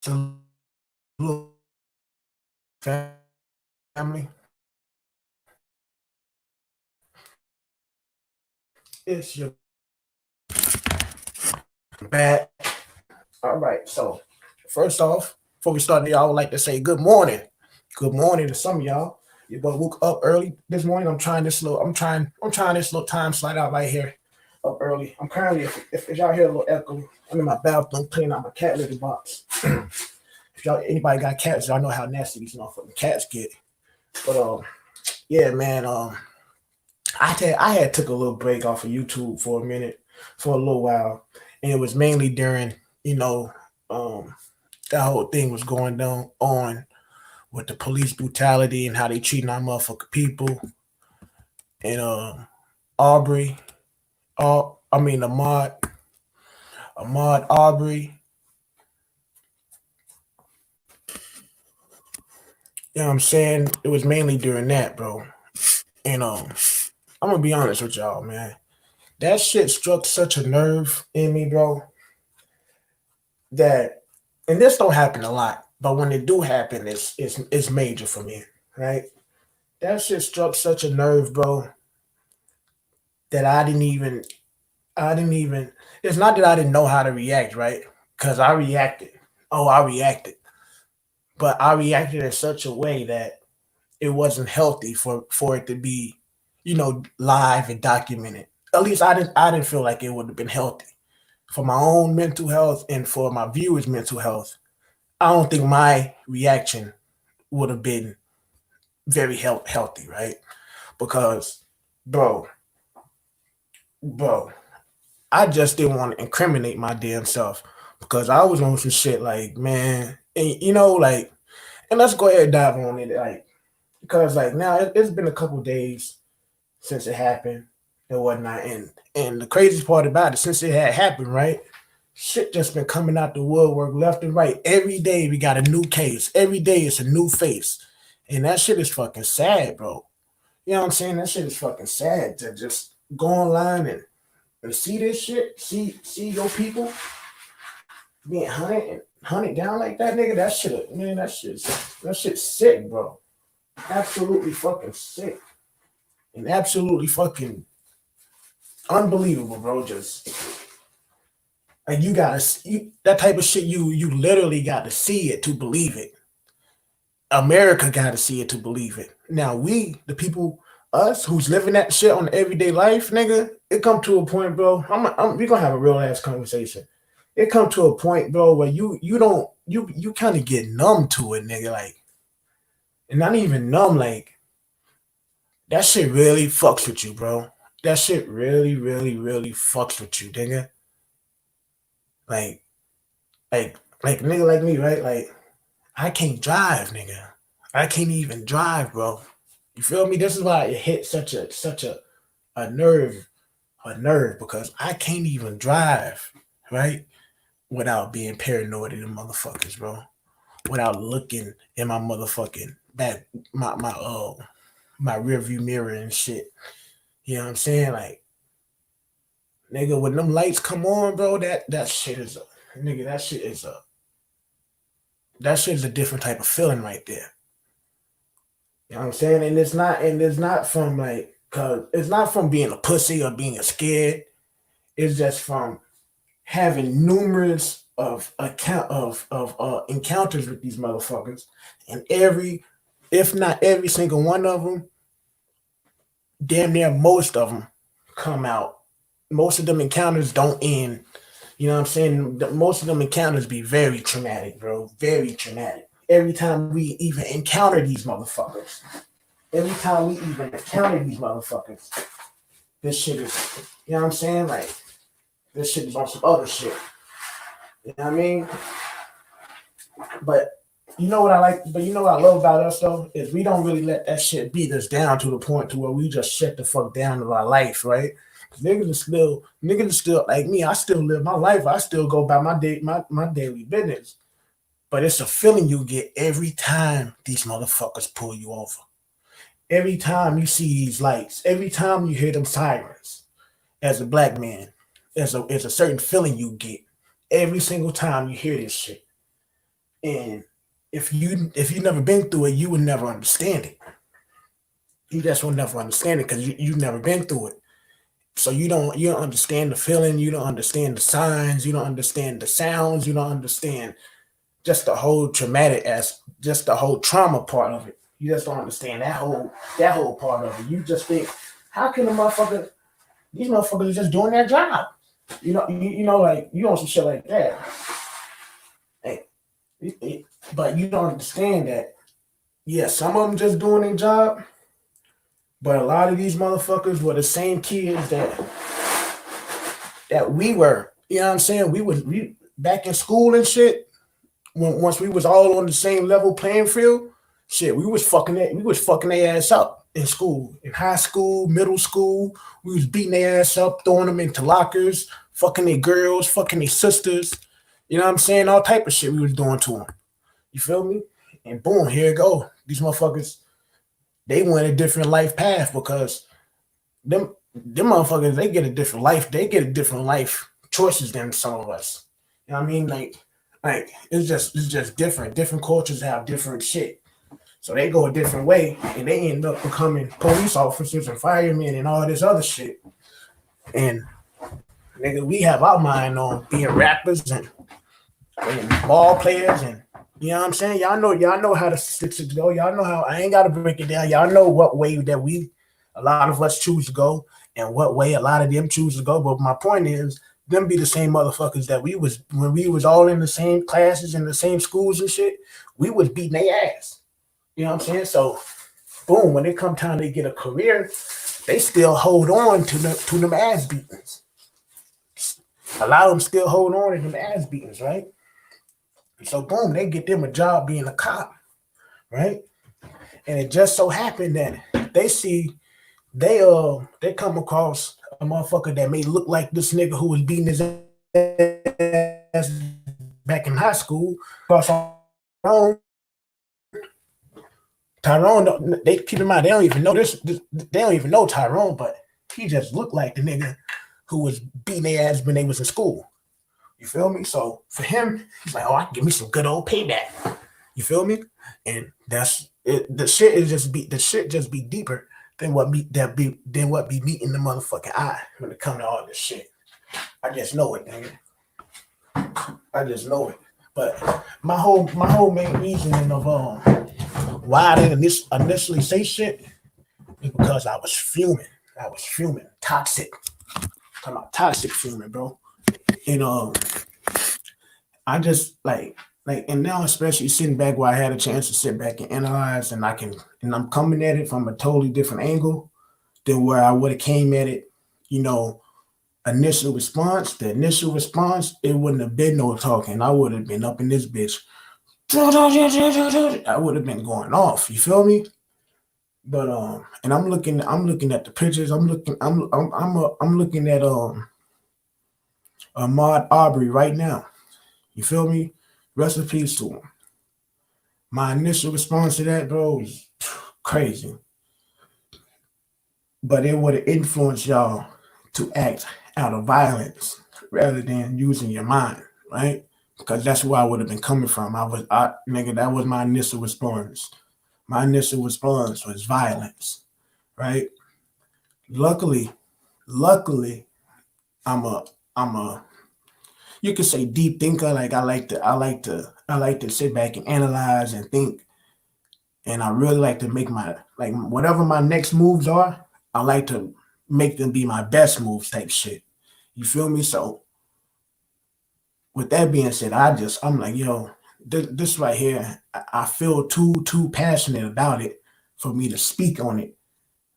Hello, family. It's your back. All right. So, first off, before we start, y'all, I would like to say good morning. Good morning to some of y'all. Your boy woke up early this morning. I'm trying this little time slide out right here up early. I'm currently, if y'all hear a little echo, I'm in my bathroom cleaning out my cat litter box. If y'all anybody got cats, y'all know how nasty these motherfucking cats get. But yeah, man. I had took a little break off of YouTube for a minute, for a little while, and it was mainly during you know um, that whole thing was going down on with the police brutality and how they treating our motherfucking people and Aubrey, I mean Ahmad Aubrey. You know what I'm saying? It was mainly during that, bro. And I'm gonna be honest with y'all, man. That shit struck such a nerve in me, bro, that and this don't happen a lot, but when it do happen, it's major for me, right? That shit struck such a nerve, bro, that I didn't even. It's not that I didn't know how to react, right? Because I reacted. Oh, I reacted, but I reacted in such a way that it wasn't healthy for it to be, live and documented. At least I didn't feel like it would have been healthy for my own mental health and for my viewers' mental health. I don't think my reaction would have been very healthy, right? Because, bro, bro, I just didn't want to incriminate my damn self because I was on some shit like, man, and, and let's go ahead and dive on it, like, because like now it's been a couple days since it happened and whatnot, and the craziest part about it, since it had happened, right? Shit just been coming out the woodwork left and right. Every day we got a new case. Every day it's a new face. And that shit is fucking sad, bro. You know what I'm saying? That shit is fucking sad to just go online and see this shit, see your people being hunted down like that, nigga. That shit, man, that shit's sick, bro. Absolutely fucking sick. And absolutely fucking unbelievable, bro. Just like that type of shit. You literally got to see it to believe it. America got to see it to believe it. Now we, the people, us who's living that shit on everyday life, nigga, it come to a point, bro. We gonna have a real ass conversation. It come to a point, bro, where you don't you kind of get numb to it, nigga. Like, and not even numb. Like that shit really fucks with you, bro. That shit really, really, really fucks with you, nigga. Like, like nigga like me, right? Like I can't drive, nigga. I can't even drive, bro. You feel me? This is why it hit a nerve, because I can't even drive, right? Without being paranoid of the motherfuckers, bro. Without looking in my motherfucking back, my rear view mirror and shit. You know what I'm saying? Like, nigga, when them lights come on, bro, that shit is a nigga. That shit is a different type of feeling right there. You know what I'm saying? And it's not from like, cause it's not from being a pussy or being scared. It's just from having numerous of account of encounters with these motherfuckers, and if not every single one of them, damn near most of them come out. Most of them encounters don't end. You know what I'm saying? Most of them encounters be very traumatic, bro. Very traumatic. Every time we even encounter these motherfuckers, every time we even encounter these motherfuckers, this shit is, you know what I'm saying? Like, this shit is on some other shit. You know what I mean? But you know what I love about us though is we don't really let that shit beat us down to the point to where we just shut the fuck down in our life, right? Niggas are still like me. I still live my life. I still go by my daily business. But it's a feeling you get every time these motherfuckers pull you over. Every time you see these lights. Every time you hear them sirens. As a black man, there's a certain feeling you get every single time you hear this shit. And if you never been through it, you would never understand it. You just will never understand it because you've never been through it. So you don't understand the feeling, you don't understand the signs, you don't understand the sounds, you don't understand just the whole traumatic as just the whole trauma part of it. You just don't understand that whole part of it. You just think, how can these motherfuckers are just doing their job? Like you on some shit like that. Hey, but you don't understand that. Yeah, some of them just doing their job, but a lot of these motherfuckers were the same kids that we were. You know what I'm saying? We back in school and shit. Once we was all on the same level playing field, shit, we was fucking their ass up in school, in high school, middle school. We was beating their ass up, throwing them into lockers, fucking their girls, fucking their sisters. You know what I'm saying? All type of shit we was doing to them. You feel me? And boom, here it go. These motherfuckers, they went a different life path because them motherfuckers, they get a different life. They get a different life choices than some of us. You know what I mean? Like it's just different. Different cultures have different shit. So they go a different way and they end up becoming police officers and firemen and all this other shit. And nigga, we have our mind on being rappers and ball players and you know what I'm saying? Y'all know how the statistics go. Y'all know how I ain't gotta break it down. Y'all know what way that a lot of us choose to go and what way a lot of them choose to go. But my point is, them be the same motherfuckers that we was when we was all in the same classes in the same schools and shit. We was beating their ass. You know what I'm saying? So, boom, when it come time to get a career, they still hold on to them ass beatings. A lot of them still hold on to them ass beatings, right? So, boom, they get them a job being a cop, right? And it just so happened that they come across a motherfucker that may look like this nigga who was beating his ass back in high school. Across Tyrone, Tyrone, they keep in mind they don't even know this. They don't even know Tyrone, but he just looked like the nigga who was beating their ass when they was in school. You feel me? So for him, he's like, oh, I can give me some good old payback. You feel me? And that's it. The shit just be deeper than what be meeting the motherfucking eye when it come to all this shit. I just know it, nigga. I just know it. But my whole main reasoning of why I didn't initially say shit is because I was fuming. I was fuming. Toxic. Talking about toxic fuming, bro. And I just and now especially sitting back where I had a chance to sit back and analyze and I'm coming at it from a totally different angle than where I would have came at it, you know, the initial response, it wouldn't have been no talking. I would have been up in this bitch. I would have been going off. You feel me? But and I'm looking at the pictures. I'm looking at Ahmaud Arbery right now. You feel me? Rest in peace to him. My initial response to that, bro, was crazy. But it would have influenced y'all to act out of violence rather than using your mind, right? Because that's where I would have been coming from. Nigga, that was my initial response. My initial response was violence, right? Luckily, luckily, I'm a, I'm a, you could say deep thinker. Like I like to sit back and analyze and think, and I really like to make whatever my next moves are. I like to make them be my best moves type shit. You feel me? So with that being said, I'm like, yo, this right here, I feel too passionate about it for me to speak on it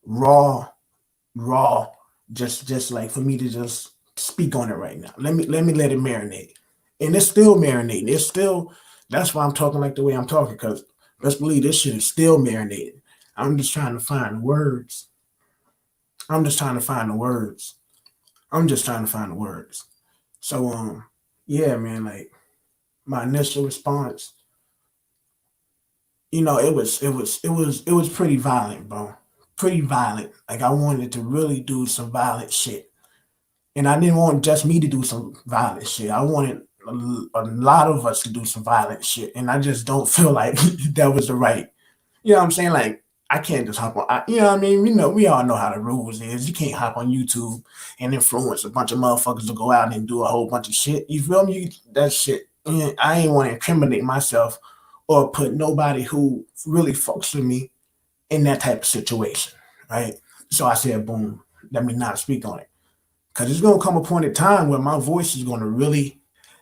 raw, raw, just like for me to just speak on it right now. Let me let it marinate, and it's still marinating. It's still that's why I'm talking like the way I'm talking because let's believe this shit is still marinating. I'm just trying to find words. I'm just trying to find the words. I'm just trying to find the words. So yeah, man, like my initial response, it was pretty violent, bro. Pretty violent. Like I wanted to really do some violent shit. And I didn't want just me to do some violent shit. I wanted a lot of us do some violent shit, and I just don't feel like that was the right. You know what I'm saying? Like I can't just hop on. You know what I mean? We all know how the rules is. You can't hop on YouTube and influence a bunch of motherfuckers to go out and do a whole bunch of shit. You feel me? That shit. I ain't want to incriminate myself or put nobody who really fucks with me in that type of situation, right? So I said, boom, let me not speak on it. Because it's going to come a point in time where my voice is going to really,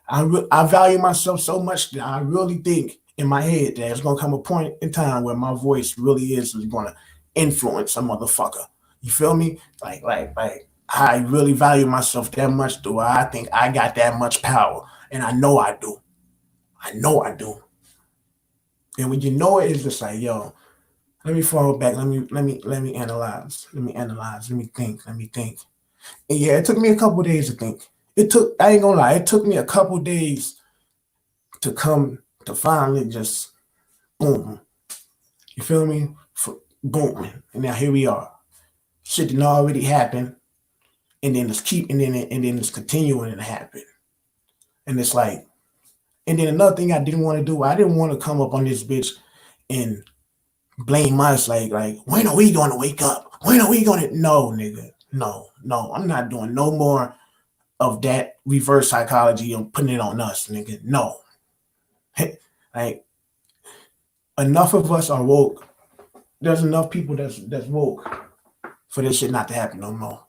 I value myself so much that I really think in my head that it's going to come a point in time where my voice really is going to influence a motherfucker. You feel me? Like, I really value myself that much, do I think I got that much power. And I know I do. I know I do. And when you know it, it's just like, yo, let me fall back. Let me analyze. Let me analyze. Let me think. Let me think. And yeah, it took me a couple days to think. I ain't gonna lie, it took me a couple days to come to finally just boom. You feel me? Boom. And now here we are. Shit didn't already happen. And then it's continuing to happen. And it's like, and then another thing I didn't want to do, I didn't want to come up on this bitch and blame us like when are we gonna wake up? When are we gonna no nigga? No, I'm not doing no more of that reverse psychology and putting it on us, nigga. No. Like enough of us are woke. There's enough people that's woke for this shit not to happen no more.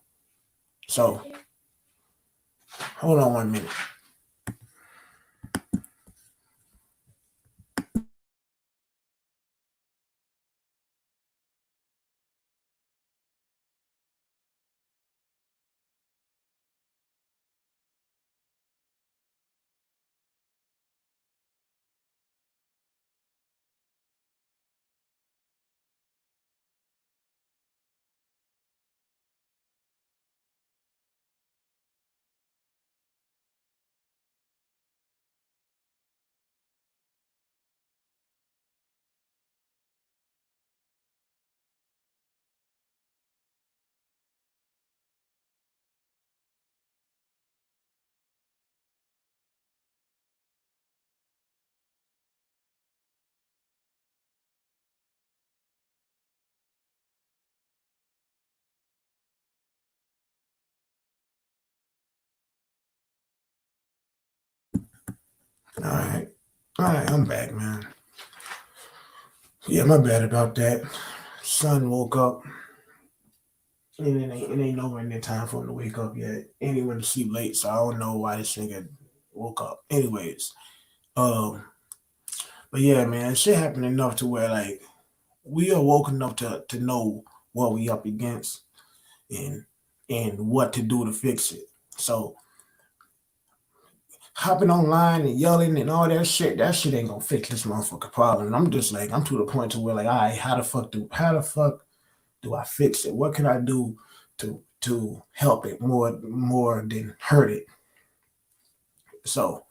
So hold on 1 minute. All right. All right, I'm back, man. Yeah, my bad about that. Son woke up. And it ain't nowhere near time for him to wake up yet. And he went to sleep late, so I don't know why this nigga woke up. Anyways, um, but yeah, man, shit happened enough to where like we are woke enough to know what we up against and what to do to fix it. So hopping online and yelling and all that shit ain't gonna fix this motherfucking problem. And I'm just like, I'm to the point to where like, all right, how the fuck do I fix it? What can I do to help it more than hurt it? So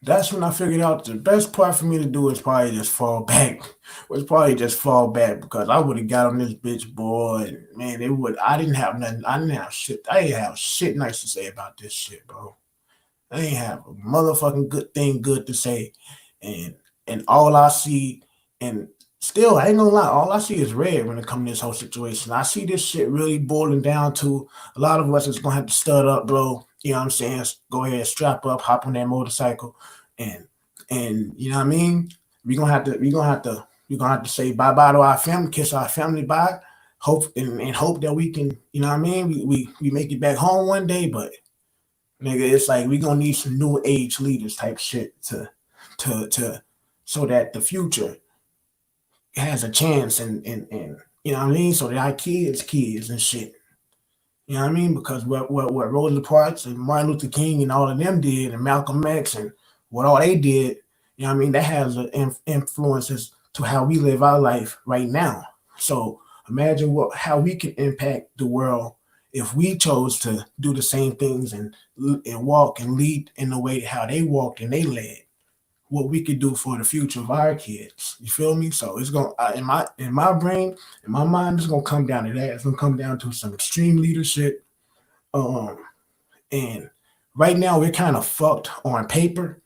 that's when I figured out the best part for me to do is probably just fall back. Was probably just fall back because I would have got on this bitch boy. And man, it would. I didn't have nothing. I didn't have shit. I didn't have shit nice to say about this shit, bro. I ain't have a motherfucking good thing good to say, and all I see, and still I ain't gonna lie, all I see is red when it comes to this whole situation. I see this shit really boiling down to a lot of us is gonna have to stud up, bro. You know what I'm saying? Go ahead, strap up, hop on that motorcycle, and you know what I mean. We gonna have to say bye bye to our family, kiss our family bye, hope and hope that we can, you know what I mean. We make it back home one day, but nigga, it's like we gonna need some new age leaders type shit to so that the future has a chance and you know what I mean, so that our kids and shit. You know what I mean? Because what Rosa Parks and Martin Luther King and all of them did, and Malcolm X and what all they did, you know what I mean, that has influences to how we live our life right now. So imagine how we can impact the world if we chose to do the same things and walk and lead in the way how they walked and they led. What we could do for the future of our kids. You feel me? So it's gonna in my brain, in my mind, it's gonna come down to that. It's gonna come down to some extreme leadership, um, and right now we're kind of fucked on paper.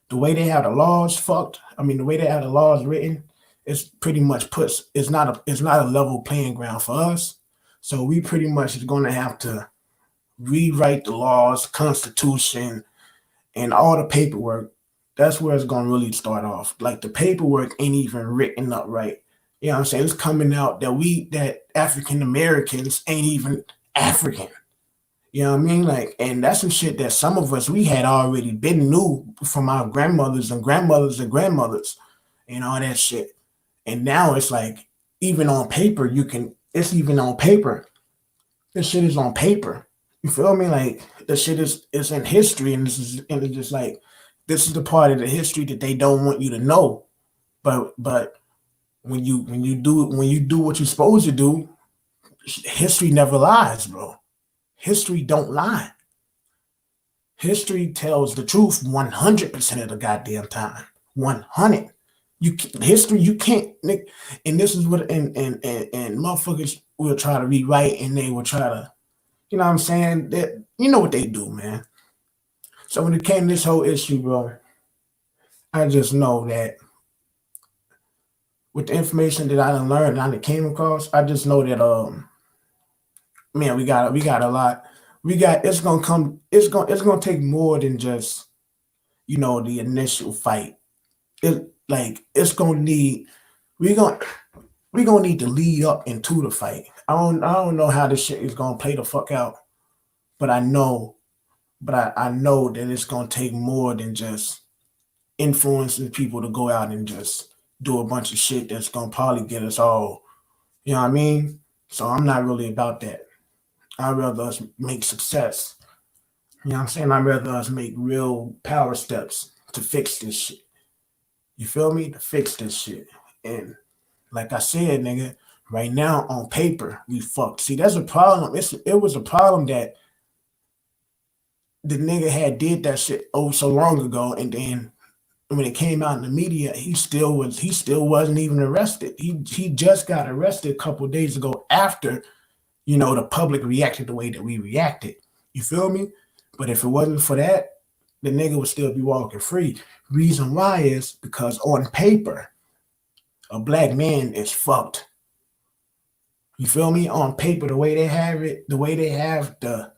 The way they have the laws fucked. I mean, the way they have the laws written, it's pretty much puts it's not a level playing ground for us. So we pretty much is going to have to rewrite the laws, constitution, and all the paperwork. That's where it's going to really start off. Like the paperwork ain't even written up right. You know what I'm saying? It's coming out that African Americans ain't even African. You know what I mean? Like, and that's some shit that some of us we had already been knew from our grandmothers and grandmothers and grandmothers and all that shit. And now it's like, even on paper, it's even on paper. This shit is on paper. You feel me? Like the shit is in history, and it's just like this is the part of the history that they don't want you to know. But when you do what you're supposed to do, history never lies, bro. History don't lie. History tells the truth 100% of the goddamn time. 100. History you can't, and this is what and motherfuckers will try to rewrite, and they will try to, you know what I'm saying, that you know what they do, man. So when it came to this whole issue, bro, I just know that with the information that I done learned and I done came across, I just know that man, we got a lot. It's gonna take more than just, the initial fight. It's gonna need we gonna we gonna need to lead up into the fight. I don't know how this shit is gonna play the fuck out, but I know that it's gonna take more than just influencing people to go out and just do a bunch of shit that's gonna probably get us all. You know what I mean? So I'm not really about that. I'd rather us make success. You know what I'm saying? I'd rather us make real power steps to fix this shit. You feel me? To fix this shit. And like I said, nigga, right now on paper, we fucked. See, that's a problem. It was a problem that the nigga had did that shit so long ago, and then when it came out in the media, he still wasn't even arrested. He just got arrested a couple of days ago after, the public reacted the way that we reacted. You feel me? But if it wasn't for that, the nigga would still be walking free. Reason why is because on paper, a black man is fucked. You feel me? On paper, the way they have it, the way they have the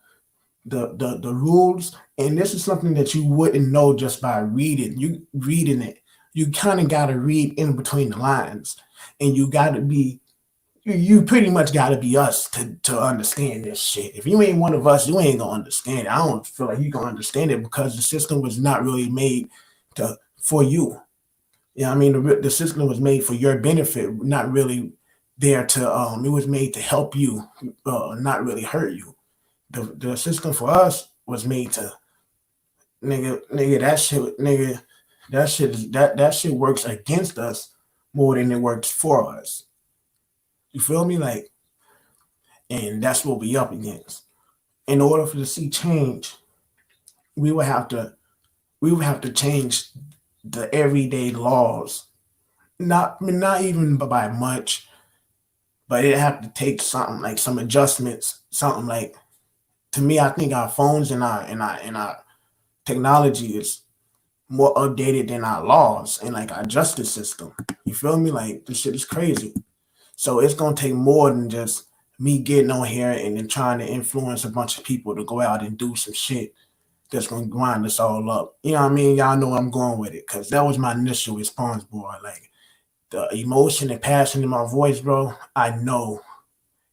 rules, and this is something that you wouldn't know just by reading it. You kind of got to read in between the lines, and you got to be you pretty much got to be us to understand this shit. If you ain't one of us, you ain't gonna understand it. I don't feel like you gonna understand it because the system was not really made for you. You know what I mean? The system was made for your benefit, not really there to. It was made to help you, not really hurt you. The system for us was made to, nigga, that shit works against us more than it works for us. You feel me? Like, and that's what we up against. In order for to see change, we would have to change the everyday laws. Not even by much, but it have to take something like some adjustments. Something like, to me, I think our phones and our technology is more updated than our laws and like our justice system. You feel me? Like this shit is crazy. So it's gonna take more than just me getting on here and then trying to influence a bunch of people to go out and do some shit that's gonna grind us all up. You know what I mean? Y'all know where I'm going with it, cause that was my initial response, boy. Like the emotion and passion in my voice, bro. I know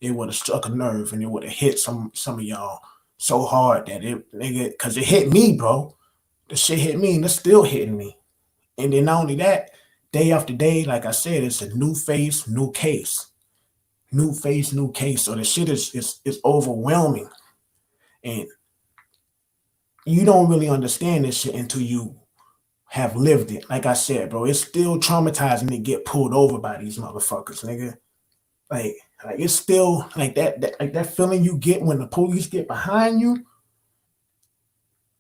it would have struck a nerve and it would have hit some of y'all so hard that it, nigga, cause it hit me, bro. The shit hit me and it's still hitting me. And then not only that, day after day, like I said, it's a new face, new case. New face, new case. So the shit is overwhelming. And you don't really understand this shit until you have lived it. Like I said, bro, it's still traumatizing to get pulled over by these motherfuckers, nigga. Like, it's still like that feeling you get when the police get behind you.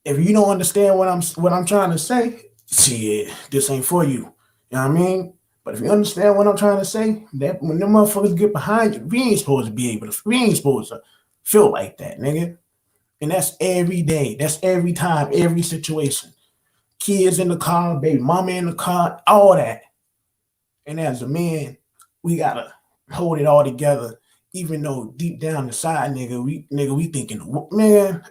If you don't understand what I'm trying to say, shit, this ain't for you. You know what I mean? But if you understand what I'm trying to say, that when them motherfuckers get behind you, we ain't supposed to feel like that, nigga. And that's every day. That's every time, every situation. Kids in the car, baby mama in the car, all that. And as a man, we gotta hold it all together. Even though deep down inside, we thinking, man.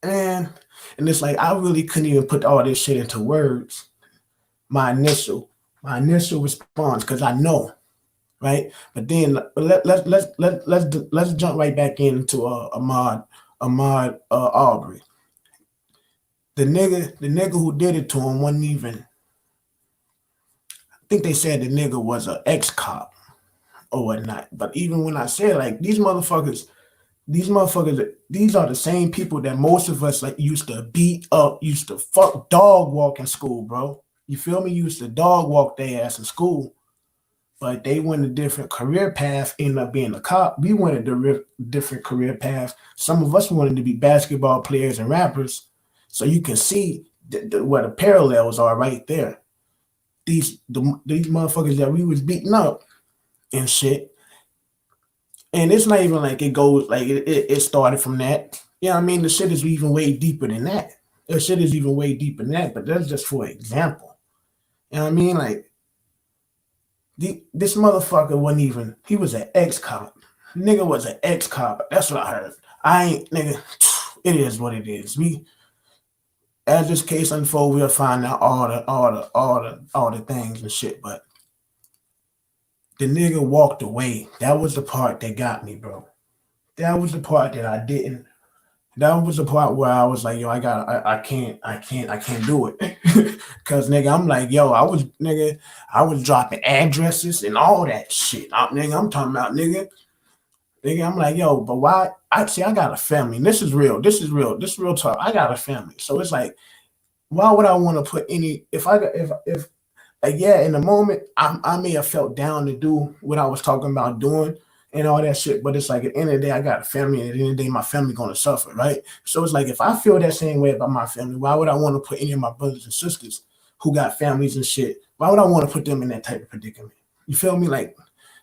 And it's like I really couldn't even put all this shit into words. My initial, my initial response, because I know, right? But then let's jump right back into Ahmad Aubrey. The nigga who did it to him wasn't even. I think they said the nigga was an ex cop or whatnot. But even when I said like these motherfuckers, these are the same people that most of us like used to beat up, used to fuck dog walk in school, bro. You feel me? Used to dog walk their ass in school, but they went a different career path, ended up being a cop. We went a different career path. Some of us wanted to be basketball players and rappers. So you can see where the parallels are right there. These motherfuckers that we was beating up and shit. And it's not even like it goes like it started from that. You know what I mean? The shit is even way deeper than that. The shit is even way deeper than that, but that's just for example. You know what I mean? Like this motherfucker wasn't even he was an ex cop. Nigga was an ex cop. That's what I heard. I ain't nigga. It is what it is. We as this case unfolds, we'll find out all the things and shit. But the nigga walked away. That was the part that got me, bro. That was the part that I didn't. That was the part where I was like, yo, I can't do it. Cause nigga, I'm like, yo, I was dropping addresses and all that shit. Nigga, I'm talking about nigga, I'm like, yo, but why? I got a family. And this is real. This is real. This is real talk. I got a family. So it's like, why would I want to put any if I if like yeah, in the moment I may have felt down to do what I was talking about doing and all that shit, but it's like at the end of the day I got a family and at the end of the day my family gonna suffer, right? So it's like if I feel that same way about my family, why would I want to put any of my brothers and sisters who got families and shit? Why would I want to put them in that type of predicament? You feel me? Like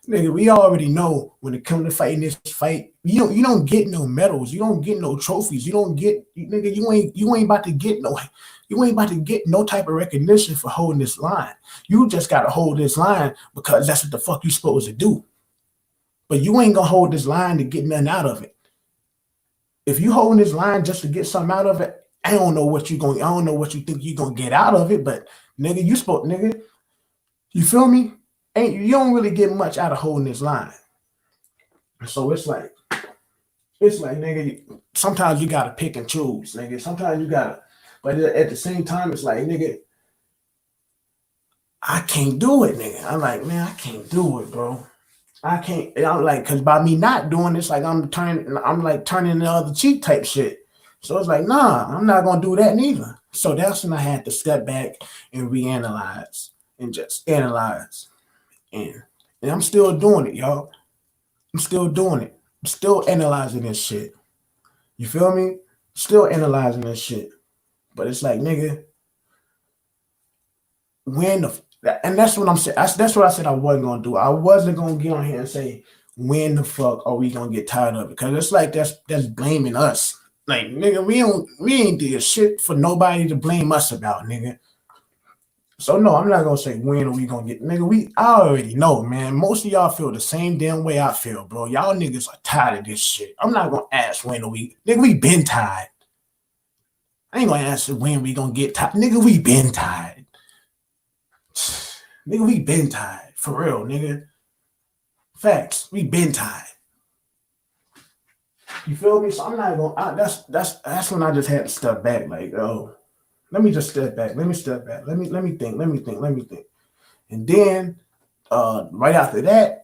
nigga, we already know when it comes to fighting this fight, you don't get no medals, you don't get no trophies, you don't get nigga, you ain't about to get no type of recognition for holding this line. You just gotta hold this line because that's what the fuck you supposed to do. But you ain't gonna hold this line to get nothing out of it. If you holding this line just to get something out of it, I don't know what you think you're gonna get out of it, but nigga, you feel me? Ain't you don't really get much out of holding this line. So it's like nigga, sometimes you gotta pick and choose, nigga. Sometimes you gotta, but at the same time, it's like nigga, I can't do it, nigga. I'm like, man, I can't do it, bro. I can't. I'm like, cause by me not doing this, like I'm turning the other cheek type shit. So it's like, nah, I'm not gonna do that neither. So that's when I had to step back and reanalyze and just analyze. And and I'm still doing it, y'all. I'm still doing it. I'm still analyzing this shit. You feel me? Still analyzing this shit. But it's like, nigga, when the and that's what I'm saying. That's what I said I wasn't gonna do. I wasn't gonna get on here and say when the fuck are we gonna get tired of it? Because it's like that's blaming us. Like nigga, we ain't did shit for nobody to blame us about, nigga. So no, I'm not gonna say when are we gonna get nigga. I already know, man. Most of y'all feel the same damn way I feel, bro. Y'all niggas are tired of this shit. I'm not gonna ask when are we nigga, we been tired. I ain't gonna answer when we gonna get tired. Nigga, we been tired. Nigga, we been tired. For real, nigga. Facts. We been tired. You feel me? So I'm not gonna that's when I just had to step back. Like, oh, let me just step back. Let me step back. Let me think. Let me think. And then right after that,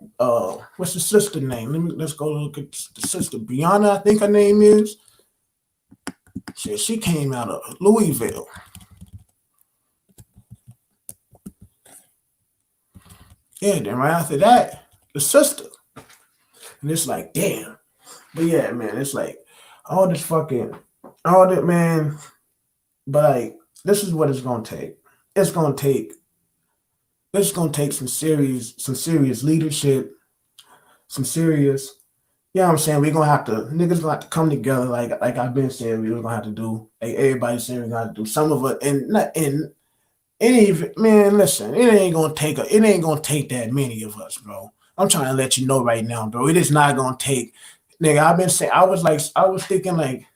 what's the sister name? Let's go look at the sister. Brianna, I think her name is. She came out of Louisville. Yeah, then right after that, the sister. And it's like, damn. But yeah, man, it's like all this fucking all that man. But like, this is what it's gonna take. It's gonna take some serious leadership, some serious You know what I'm saying? We're gonna have to niggas gonna have to come together like I've been saying we were gonna have to do. Like everybody saying we're gonna have to do some of it and not and it ain't even, man, listen, it ain't gonna take that many of us, bro. I'm trying to let you know right now, bro. It is not gonna take nigga, I've been saying I was thinking like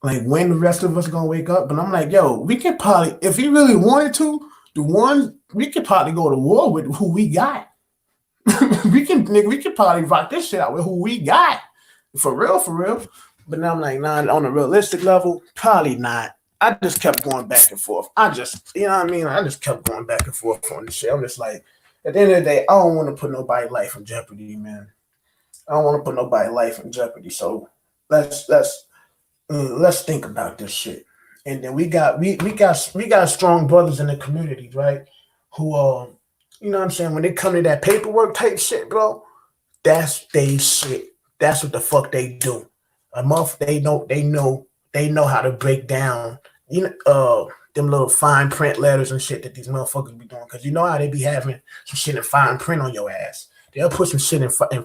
when the rest of us gonna wake up, but I'm like, yo, we could probably if we really wanted to, the one we could probably go to war with who we got. We can probably rock this shit out with who we got. For real, for real. But now I'm like, nah, on a realistic level, probably not. I just kept going back and forth. You know what I mean? I just kept going back and forth on this shit. I'm just like, at the end of the day, I don't want to put nobody's life in jeopardy, man. I don't want to put nobody's life in jeopardy. So let's let's let's think about this shit. And then we got strong brothers in the community, right? Who you know what I'm saying? When they come to that paperwork type shit, bro, that's they shit. That's what the fuck they do. A month they know how to break down them little fine print letters and shit that these motherfuckers be doing. Cause you know how they be having some shit in fine print on your ass. They'll put some shit in fine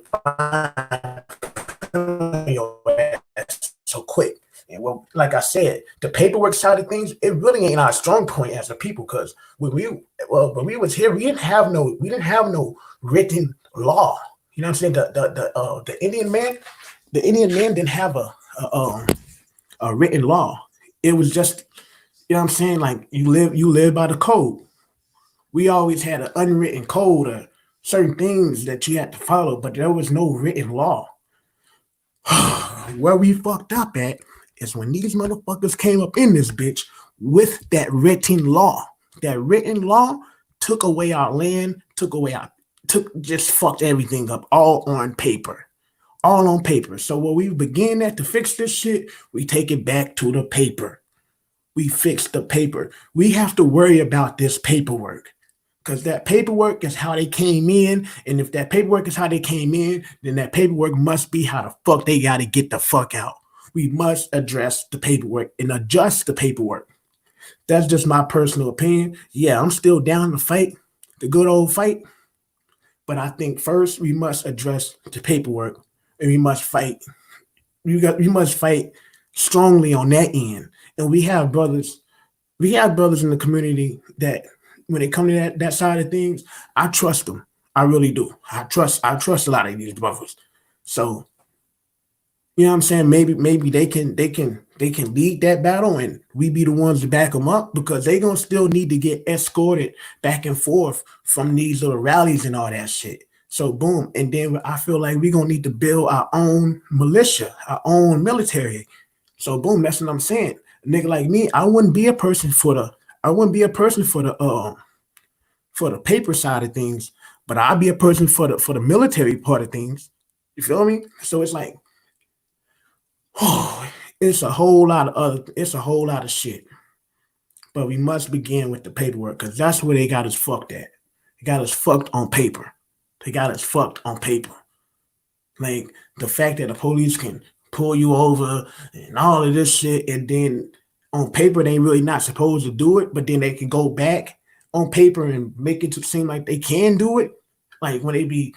print on your ass so quick. And well, like I said, the paperwork side of things, it really ain't our strong point as a people. Cause when we was here, we didn't have no written law. You know what I'm saying? The Indian man didn't have a written law. It was just, you know what I'm saying, like you live by the code. We always had an unwritten code or certain things that you had to follow, but there was no written law. Where we fucked up at is when these motherfuckers came up in this bitch with that written law. That written law took away our land, took just fucked everything up all on paper. All on paper. So when we begin that to fix this shit, we take it back to the paper. We fix the paper. We have to worry about this paperwork. Because that paperwork is how they came in. And if that paperwork is how they came in, then that paperwork must be how the fuck they got to get the fuck out. We must address the paperwork and adjust the paperwork. That's just my personal opinion. Yeah, I'm still down to fight the good old fight. But I think first we must address the paperwork and we must fight. We must fight strongly on that end. And we have brothers in the community that when it comes to that side of things, I trust them. I really do. I trust a lot of these brothers. So you know what I'm saying? Maybe they can lead that battle and we be the ones to back them up because they gonna still need to get escorted back and forth from these little rallies and all that shit. So boom, and then I feel like we gonna need to build our own militia, our own military. So boom, that's what I'm saying. A nigga like me, I wouldn't be a person for the paper side of things, but I'll be a person for the military part of things. You feel me? So it's like it's a whole lot of shit. But we must begin with the paperwork because that's where they got us fucked at. They got us fucked on paper. They got us fucked on paper. Like the fact that the police can pull you over and all of this shit, and then on paper they really not supposed to do it, but then they can go back on paper and make it to seem like they can do it. Like when they be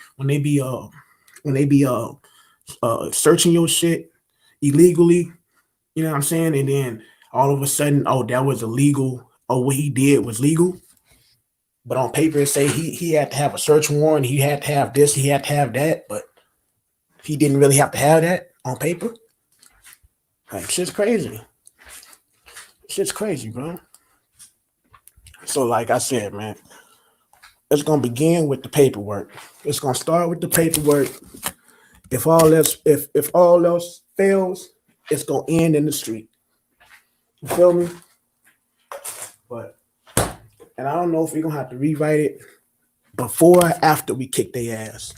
searching your shit illegally, you know what I'm saying? And then all of a sudden, oh, that was illegal. Oh, what he did was legal. But on paper, it say he had to have a search warrant. He had to have this. He had to have that. But he didn't really have to have that on paper. Like shit's crazy. Shit's crazy, bro. So, like I said, man, it's gonna begin with the paperwork. It's gonna start with the paperwork. If all else fails, it's gonna end in the street. You feel me? But and I don't know if we're gonna have to rewrite it before or after we kick their ass.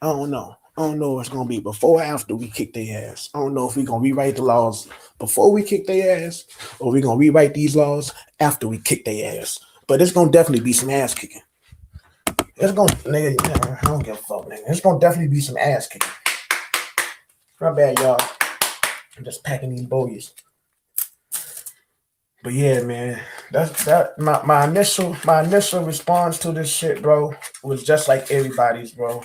I don't know. I don't know if it's gonna be before or after we kick their ass. I don't know if we're gonna rewrite the laws before we kick their ass, or we're gonna rewrite these laws after we kick their ass. But it's gonna definitely be some ass kicking. It's gonna nigga, I don't give a fuck, nigga. It's gonna definitely be some ass kicking. Not bad, y'all. I'm just packing these bogies. But yeah, man, that's that. My initial response to this shit, bro, was just like everybody's, bro.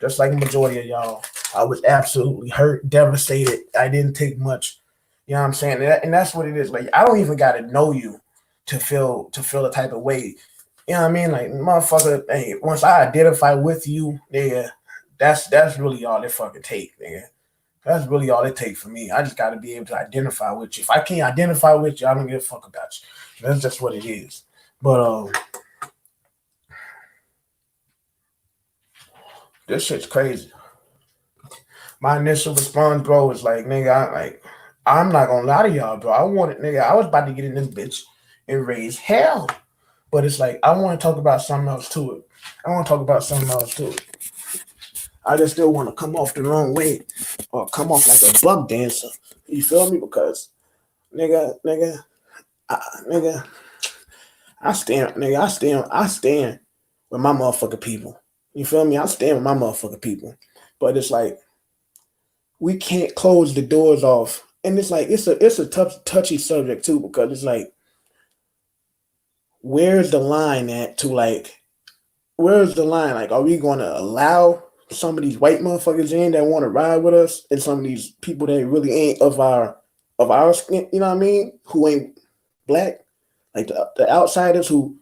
just like the majority of y'all. I was absolutely hurt, devastated. I didn't take much. You know what I'm saying? And that's what it is. Like I don't even gotta know you to feel a type of way. You know what I mean? Like motherfucker, hey, once I identify with you, nigga, that's really all it fucking take, nigga. That's really all it takes for me. I just gotta be able to identify with you. If I can't identify with you, I don't give a fuck about you. That's just what it is. But this shit's crazy. My initial response, bro, was like, nigga, I'm not gonna lie to y'all, bro. I wanted, nigga, I was about to get in this bitch and raise hell. But it's like I want to talk about something else to it. I want to talk about something else to it. I just still want to come off the wrong way or come off like a buck dancer. You feel me? Because nigga, I stand with my motherfucking people. You feel me? I stand with my motherfucking people. But it's like we can't close the doors off. And it's like it's a tough touchy subject too, because it's like where's the line at to like where's the line? Like, are we gonna allow some of these white motherfuckers in that want to ride with us, and some of these people that really ain't of our skin? You know what I mean? Who ain't black? Like the outsiders who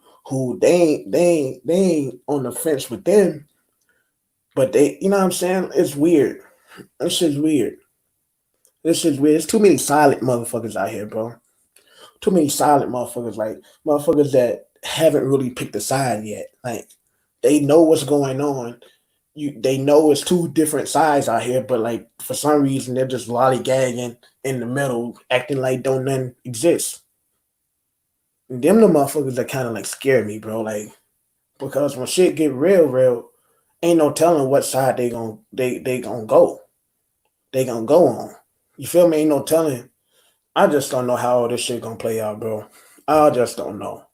they ain't on the fence with them, but they, you know what I'm saying? It's weird. This shit's weird. This shit's weird. There's too many silent motherfuckers out here, bro. Too many silent motherfuckers, like motherfuckers that haven't really picked a side yet. Like they know what's going on. They know it's two different sides out here, but like for some reason they're just lollygagging in the middle, acting like don't none exist. And them the motherfuckers that kind of like scare me, bro. Like because when shit get real, ain't no telling what side they gonna go. They gonna go on. You feel me? Ain't no telling. I just don't know how all this shit gonna play out, bro. I just don't know.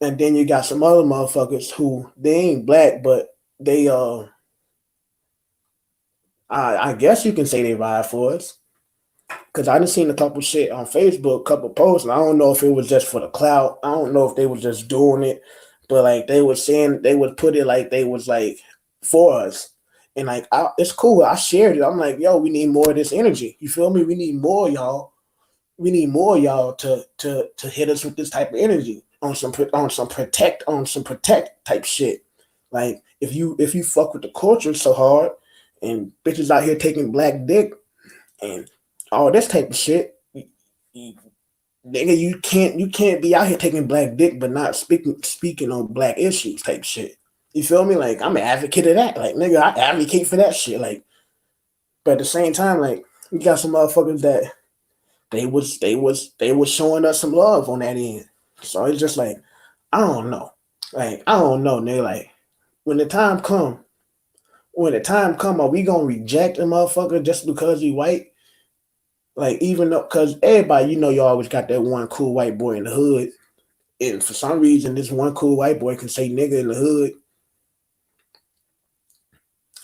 And then you got some other motherfuckers who they ain't black, but they I guess you can say they ride for us. Cause I done seen a couple shit on Facebook, couple posts, and I don't know if it was just for the clout. I don't know if they was just doing it, but like they was saying they would put it like they was like for us. And like it's cool. I shared it. I'm like, yo, we need more of this energy. You feel me? We need more, y'all. We need more y'all to hit us with this type of energy on some protect type shit. Like if you fuck with the culture so hard and bitches out here taking black dick and all this type of shit, you, nigga, you can't be out here taking black dick but not speaking on black issues type shit. You feel me? Like I'm an advocate of that. Like nigga, I advocate for that shit. Like, but at the same time, like you got some motherfuckers that they was showing us some love on that end. So it's just like I don't know. Like I don't know, nigga. Like when the time come, are we gonna reject a motherfucker just because he white? Like even though, cause everybody, you always got that one cool white boy in the hood, and for some reason, this one cool white boy can say nigga in the hood.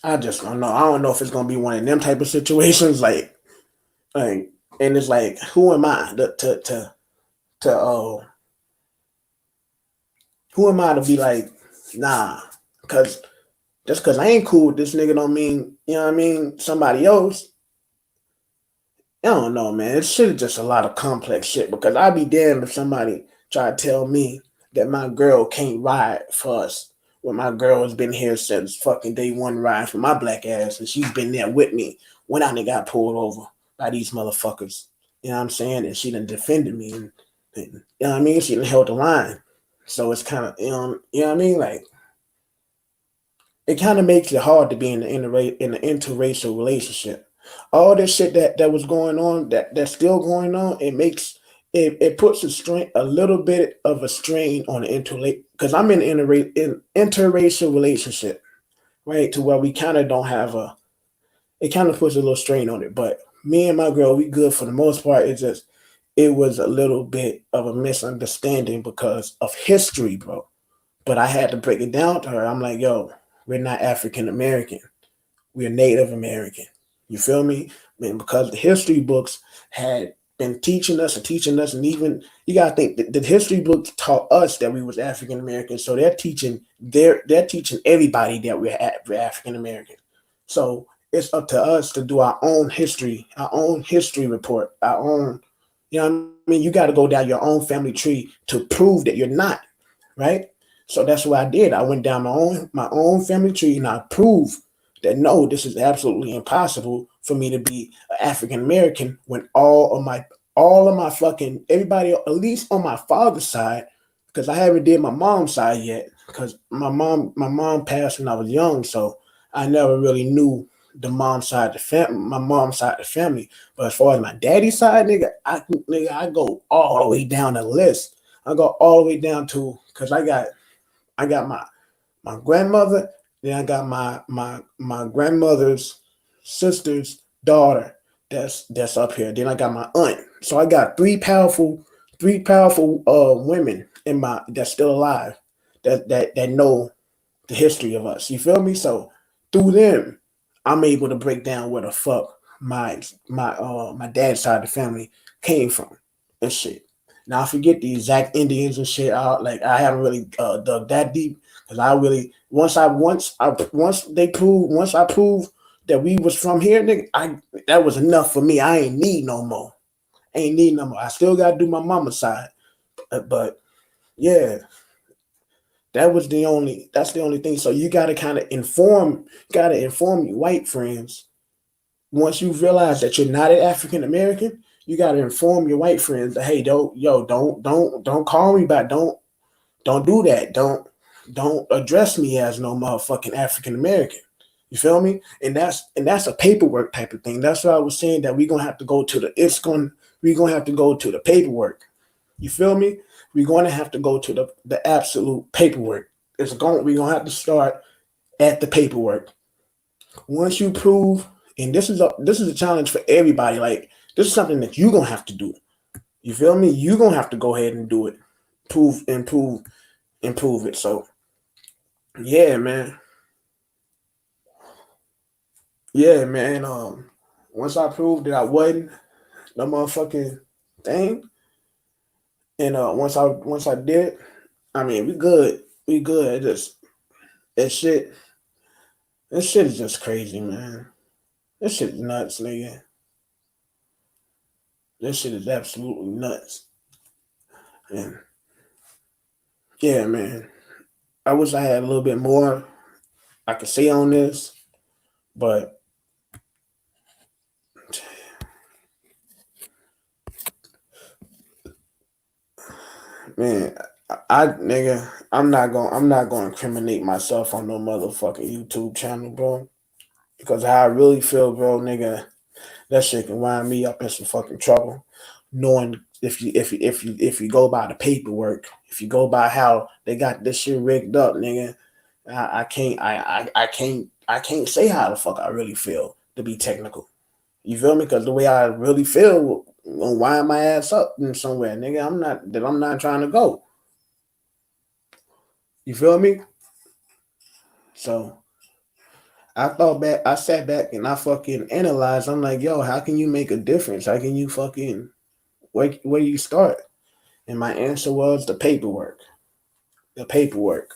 I just don't know. I don't know if it's gonna be one of them type of situations, like, and it's like, who am I to who am I to be like, nah, because just because I ain't cool with this nigga don't mean, you know what I mean, somebody else. I don't know, man. It's shit is just a lot of complex shit because I'd be damned if somebody try to tell me that my girl can't ride for us when my girl has been here since fucking day one riding for my black ass and she's been there with me when I done got pulled over by these motherfuckers. You know what I'm saying? And she done defended me and you know what I mean? She done held the line. So it's kind of, you know what I mean? Like, it kind of makes it hard to be in an interracial relationship. All this shit that was going on, that's still going on, it puts a little bit of a strain on the because I'm in an interracial relationship, right? To where we kind of don't have it kind of puts a little strain on it. But me and my girl, we good for the most part. It was a little bit of a misunderstanding because of history, bro. But I had to break it down to her. I'm like, yo, we're not African American. We're Native American. You feel me? Man, because the history books had been teaching us, and even you gotta think the history books taught us that we was African American, so they're teaching everybody that we're African American. So it's up to us to do our own history report, our own. You know what I mean? You got to go down your own family tree to prove that you're not, right? So that's what I did. I went down my own family tree and I proved that no, this is absolutely impossible for me to be African American when all of my fucking everybody, at least on my father's side, because I haven't did my mom's side yet, because my mom passed when I was young, so I never really knew my mom's side of the family. But as far as my daddy's side, I go all the way down the list. I go all the way down to because I got my grandmother, then I got my grandmother's sister's daughter that's up here. Then I got my aunt. So I got three powerful women in my that's still alive that know the history of us. You feel me? So through them, I'm able to break down where the fuck my dad's side of the family came from and shit. Now I forget the exact Indians and shit. I haven't really dug that deep because I really once I proved that we was from here, nigga, I that was enough for me. I ain't need no more. Ain't need no more. I still gotta do my mama's side, but yeah, that's the only thing. So you gotta kind of inform your white friends. Once you realize that you're not an African American, you gotta inform your white friends that hey, don't call me back. Don't do that. Don't address me as no motherfucking African American. You feel me? And that's a paperwork type of thing. That's what I was saying that we're gonna have to go to the paperwork. You feel me? We're gonna have to go to the absolute paperwork. We're gonna have to start at the paperwork. Once you prove, and this is a challenge for everybody. Like this is something that you're gonna have to do. You feel me? You're gonna have to go ahead and do it. Improve it. So yeah, man. Yeah, man. Once I proved that I wasn't the motherfucking thing, and once I did it, I mean we good. We good. It just that shit that shit is just crazy, man. This shit is nuts, nigga. This shit is absolutely nuts. And yeah, man. I wish I had a little bit more I could say on this, but man, nigga, I'm not gonna incriminate myself on no motherfucking YouTube channel, bro. Because how I really feel, bro, nigga, that shit can wind me up in some fucking trouble. Knowing if you go by the paperwork, if you go by how they got this shit rigged up, nigga, I can't say how the fuck I really feel to be technical. You feel me? Because the way I really feel gonna wind my ass up in somewhere, nigga. I'm not trying to go. You feel me? So I sat back and I fucking analyzed. I'm like, yo, how can you make a difference? How can you fucking where do you start? And my answer was the paperwork. The paperwork.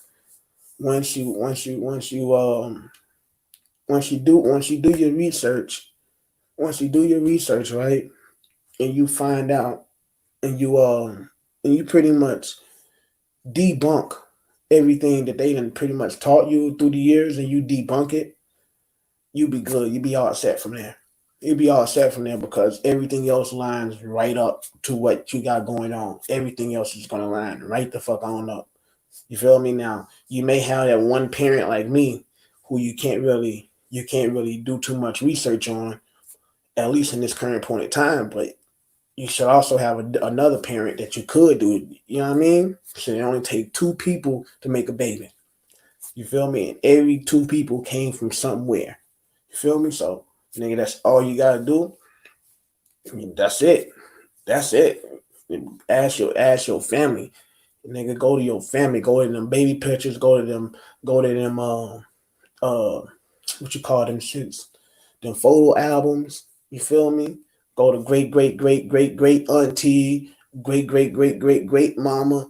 Once you do your research, right, and you find out and you pretty much debunk everything that they done pretty much taught you through the years and you debunk it, you be good. You be all set from there. You be all set from there because everything else lines right up to what you got going on. Everything else is gonna line right the fuck on up. You feel me? Now you may have that one parent like me who you can't really do too much research on, at least in this current point in time, but you should also have another parent that you could do it. You know what I mean? So it only take two people to make a baby. You feel me? And every two people came from somewhere. You feel me? So, nigga, that's all you gotta do. I mean, that's it. That's it. Ask your family. Nigga, go to your family. Go to them baby pictures. Go to them. Uh, what you call them shits? Them photo albums. You feel me? Go to great, great, great, great, great auntie, great, great, great, great, great mama,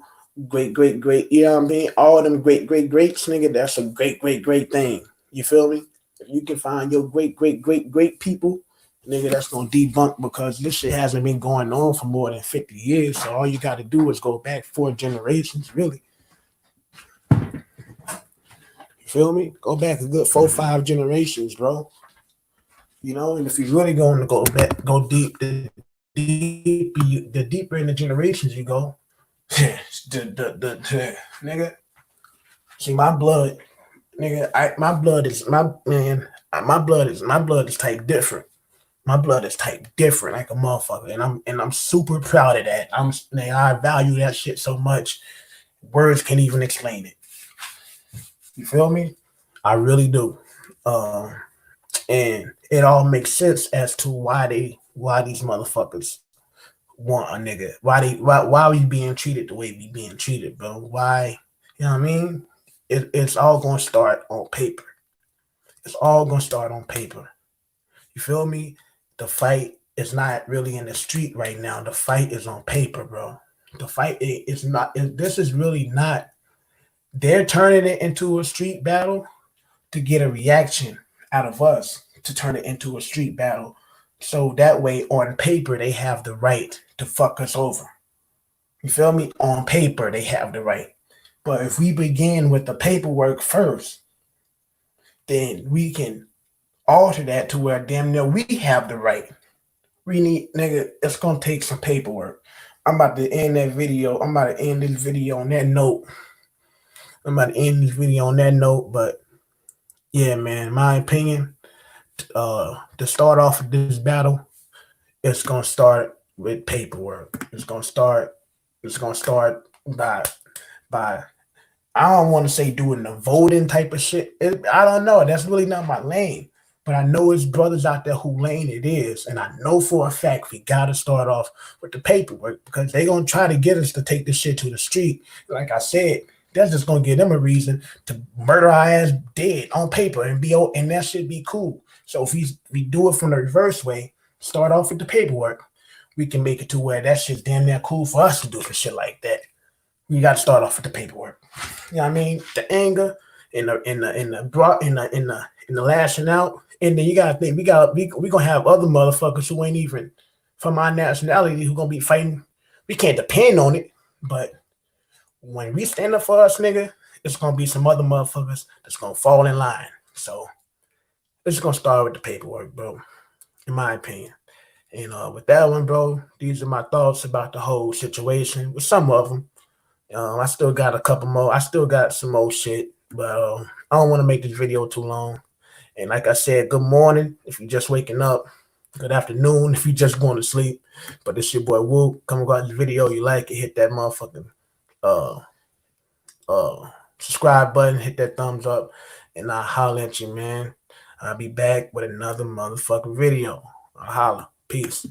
great, great, great, you know what I mean? All them great, great, greats, nigga, that's a great, great, great thing. You feel me? If you can find your great, great, great, great people, nigga, that's gonna debunk because this shit hasn't been going on for more than 50 years. So all you gotta do is go back 4 generations, really. You feel me? Go back a good 4, 5 generations, bro. You know, and if you're really going to go back, go deep, the deeper in the generations you go, the nigga. See my blood, nigga. My blood is my man. My blood is type different. My blood is type different, like a motherfucker, and I'm super proud of that. I value that shit so much. Words can't even explain it. You feel me? I really do. And it all makes sense as to why these motherfuckers want a nigga. Why are we being treated the way we being treated, bro? Why? You know what I mean? It's all gonna start on paper. It's all gonna start on paper. You feel me? The fight is not really in the street right now. The fight is on paper, bro. The fight is not. This is really not. They're turning it into a street battle to get a reaction out of us to turn it into a street battle. So that way, on paper, they have the right to fuck us over. You feel me? On paper, they have the right. But if we begin with the paperwork first, then we can alter that to where damn near we have the right. We need, nigga, it's gonna take some paperwork. I'm about to end that video. I'm about to end this video on that note. I'm about to end this video on that note. But yeah, man, in my opinion, to start off this battle, it's gonna start with paperwork. It's gonna start by I don't want to say doing the voting type of shit. I don't know. That's really not my lane. But I know it's brothers out there who lane it is. And I know for a fact we got to start off with the paperwork because they're going to try to get us to take this shit to the street. Like I said, that's just going to give them a reason to murder our ass dead on paper and that should be cool. So if we do it from the reverse way, start off with the paperwork, we can make it to where that shit's damn near cool for us to do some shit like that. You got to start off with the paperwork. You know what I mean? The anger and the lashing out, and then you gotta think we gonna have other motherfuckers who ain't even from our nationality who gonna be fighting. We can't depend on it, but when we stand up for us, nigga, it's gonna be some other motherfuckers that's gonna fall in line. So it's gonna start with the paperwork, bro. In my opinion. And with that one, bro, these are my thoughts about the whole situation. With some of them. I still got a couple more. I still got some more shit, but I don't want to make this video too long. And like I said, good morning if you're just waking up. Good afternoon if you're just going to sleep. But this your boy Whoop. Come across this video, you like it, hit that motherfucking uh subscribe button, hit that thumbs up, and I'll holler at you, man. I'll be back with another motherfucking video. I'll holler. Peace.